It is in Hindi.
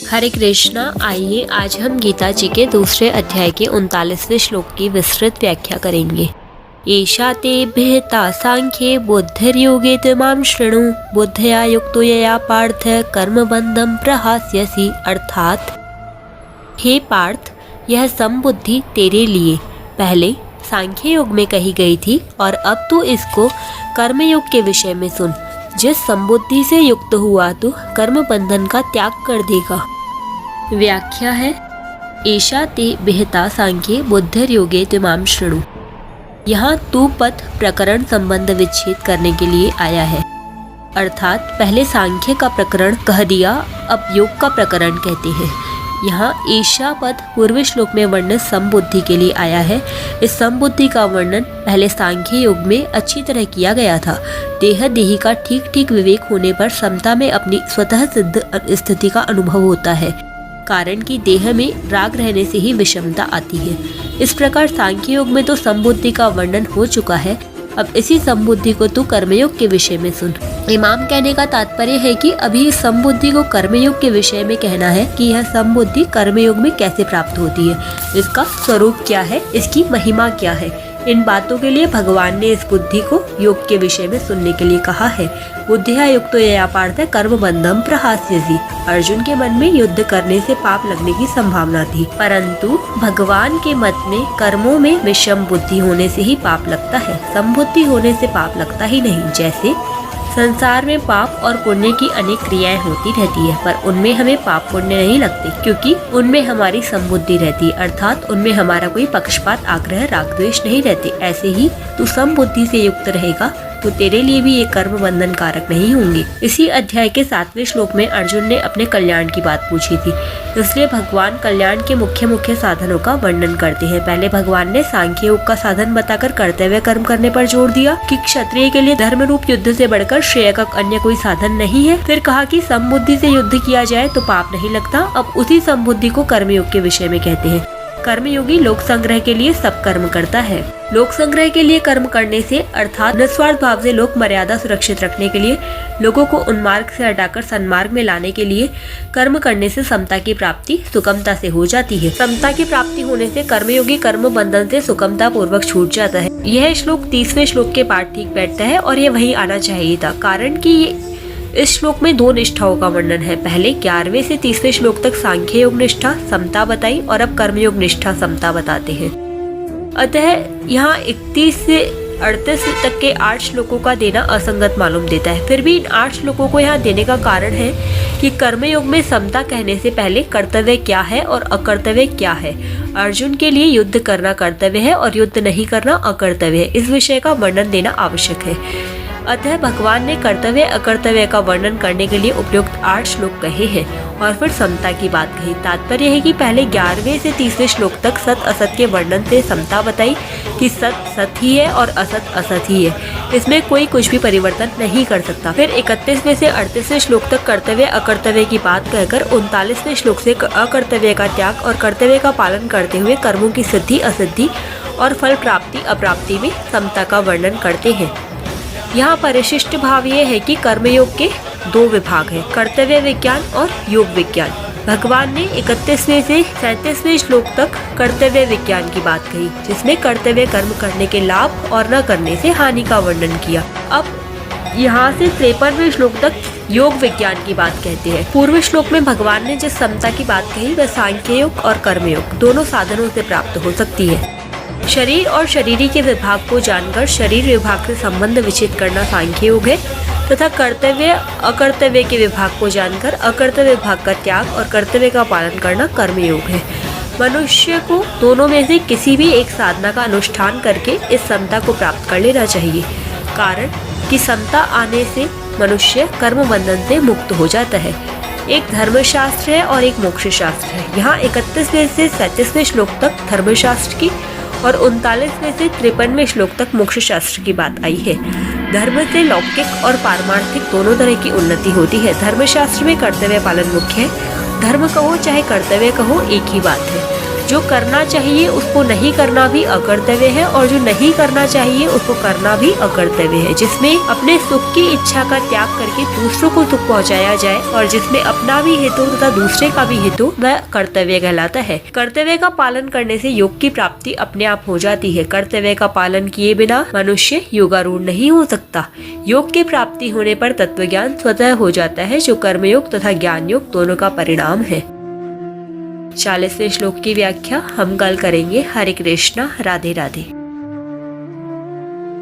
हरे कृष्णा। आइए आज हम गीता जी के दूसरे अध्याय के 39वें श्लोक की विस्तृत व्याख्या करेंगे। एषा ते भिहिता सांख्ये बुद्धिर्योगे त्वां शृणु बुद्धया युक्तो यया पार्थ कर्मबंधं प्रहास्यसि। अर्थात हे पार्थ, यह समबुद्धि तेरे लिए पहले सांख्य योग में कही गई थी और अब तू इसको कर्मयोग के विषय में सुन। जिस समबुद्धि से युक्त हुआ तू कर्म बंधन का त्याग कर देगा। व्याख्या है, एषा ते विहिता सांख्ये बुद्धिर्योगे त्वां शृणु। यहाँ तू पथ प्रकरण संबंध विच्छेद करने के लिए आया है। अर्थात पहले सांख्य का प्रकरण कह दिया, अब योग का प्रकरण कहते हैं। यहाँ ईशा पद पूर्व श्लोक में वर्णित समबुद्धि के लिए आया है। इस समबुद्धि का वर्णन पहले सांख्य योग में अच्छी तरह किया गया था। देह देही का ठीक ठीक विवेक होने पर समता में अपनी स्वतः सिद्ध स्थिति का अनुभव होता है, कारण कि देह में राग रहने से ही विषमता आती है। इस प्रकार सांख्य योग में तो समबुद्धि का वर्णन हो चुका है। अब इसी समबुद्धि को तू कर्मयोग के विषय में सुन। इमाम कहने का तात्पर्य है कि अभी इस समबुद्धि को कर्मयोग के विषय में कहना है कि यह समबुद्धि कर्मयोग में कैसे प्राप्त होती है, इसका स्वरूप क्या है, इसकी महिमा क्या है। इन बातों के लिए भगवान ने इस बुद्धि को योग के विषय में सुनने के लिए कहा है। बुद्धिया युक्तो यया पार्थ कर्मबंधं प्रहास्यसि। अर्जुन के मन में युद्ध करने से पाप लगने की संभावना थी, परंतु भगवान के मत में कर्मों में विषम बुद्धि होने से ही पाप लगता है, समबुद्धि होने से पाप लगता ही नहीं। जैसे संसार में पाप और पुण्य की अनेक क्रियाएं होती रहती है, पर उनमें हमें पाप पुण्य नहीं लगते, क्योंकि उनमें हमारी समबुद्धि रहती है, अर्थात उनमें हमारा कोई पक्षपात आग्रह राग द्वेष नहीं रहते। ऐसे ही तू समबुद्धि से युक्त रहेगा तो तेरे लिए भी ये कर्म बंधन कारक नहीं होंगे। इसी अध्याय के 7वें श्लोक में अर्जुन ने अपने कल्याण की बात पूछी थी, इसलिए भगवान कल्याण के मुख्य मुख्य साधनों का वर्णन करते हैं। पहले भगवान ने सांख्य योग का साधन बताकर कर्तव्य कर्म करने पर जोर दिया कि क्षत्रिय के लिए धर्म रूप युद्ध से बढ़कर श्रेय का अन्य कोई साधन नहीं है। फिर कहा कि समबुद्धि से युद्ध किया जाए तो पाप नहीं लगता। अब उसी समबुद्धि को कर्मयोग के विषय में कहते हैं। कर्मयोगी लोक संग्रह के लिए सब कर्म करता है। लोक संग्रह के लिए कर्म करने से अर्थात निस्वार्थ भाव से लोक मर्यादा सुरक्षित रखने के लिए, लोगों को उन्मार्ग से हटाकर सन्मार्ग में लाने के लिए कर्म करने से समता की प्राप्ति सुगमता से हो जाती है। समता की प्राप्ति होने से कर्मयोगी कर्म बंधन से सुगमता पूर्वक छूट जाता है। यह श्लोक 30वें श्लोक के पाठ ठीक बैठता है और ये वही आना चाहिए था, कारण कि इस श्लोक में 2 निष्ठाओं का वर्णन है। पहले 11वें से 30वें श्लोक तक सांख्य योग निष्ठा समता बताई और अब कर्मयोग निष्ठा समता बताते हैं। अतः यहाँ 31 से 38 तक के 8 श्लोकों का देना असंगत मालूम देता है। फिर भी इन 8 श्लोकों को यहाँ देने का कारण है कि कर्मयोग में समता कहने से पहले कर्तव्य क्या है और अकर्तव्य क्या है। अर्जुन के लिए युद्ध करना कर्तव्य है और युद्ध नहीं करना अकर्तव्य है। इस विषय का वर्णन देना आवश्यक है। अतः भगवान ने कर्तव्य अकर्तव्य का वर्णन करने के लिए उपयुक्त 8 श्लोक कहे हैं और फिर समता की बात कही। तात्पर्य है कि पहले 11वें से 30वें श्लोक तक सत असत के वर्णन से समता बताई कि सत सत ही है और असत असत ही है, इसमें कोई कुछ भी परिवर्तन नहीं कर सकता। फिर 31वें से 38वें श्लोक तक कर्तव्य अकर्तव्य की बात कहकर 39वें श्लोक से अकर्तव्य का त्याग और कर्तव्य का पालन करते हुए कर्मों की सिद्धि असिद्धि और फल प्राप्ति अप्राप्ति में समता का वर्णन करते हैं। यहाँ परिशिष्ट भाव ये है कि कर्मयोग के 2 विभाग हैं, कर्तव्य विज्ञान और योग विज्ञान। भगवान ने 31वें से 37वें श्लोक तक कर्तव्य विज्ञान की बात कही, जिसमें कर्तव्य कर्म करने के लाभ और न करने से हानि का वर्णन किया। अब यहाँ से 53वें श्लोक तक योग विज्ञान की बात कहते हैं। पूर्व श्लोक में भगवान ने जिस समता की बात कही वह सांख्य योग और कर्मयोग दोनों साधनों से प्राप्त हो सकती है। शरीर और शरीरी के विभाग को जानकर शरीर विभाग से संबंध विच्छेद करना सांख्य योग है तथा कर्तव्य अकर्तव्य के विभाग को जानकर अकर्तव्य विभाग का त्याग और कर्तव्य का पालन करना कर्मयोग है। मनुष्य को दोनों में से किसी भी एक साधना का अनुष्ठान करके इस समता को प्राप्त कर लेना चाहिए, कारण कि समता आने से मनुष्य कर्म बंधन से मुक्त हो जाता है। एक धर्मशास्त्र है और एक मोक्ष शास्त्र है। यहाँ 31वें से 37वें श्लोक तक धर्मशास्त्र की और 39वें से 53वें श्लोक तक मोक्ष शास्त्र की बात आई है। धर्म से लौकिक और पारमार्थिक दोनों तरह की उन्नति होती है। धर्मशास्त्र में कर्तव्य पालन मुख्य है। धर्म कहो चाहे कर्तव्य कहो एक ही बात है। जो करना चाहिए उसको नहीं करना भी अकर्तव्य है और जो नहीं करना चाहिए उसको करना भी अकर्तव्य है। जिसमें अपने सुख की इच्छा का त्याग करके दूसरों को सुख पहुंचाया जाए और जिसमें अपना भी हित हो तथा दूसरे का भी हित हो, वह कर्तव्य कहलाता है। कर्तव्य का पालन करने से योग की प्राप्ति अपने आप हो जाती है। कर्तव्य का पालन किए बिना मनुष्य योगारूढ़ नहीं हो सकता। योग की प्राप्ति होने पर तत्व ज्ञान स्वतः हो जाता है, जो कर्मयोग तथा ज्ञान योग दोनों का परिणाम है। 40वें श्लोक की व्याख्या हम कल करेंगे। हरे कृष्णा, राधे राधे।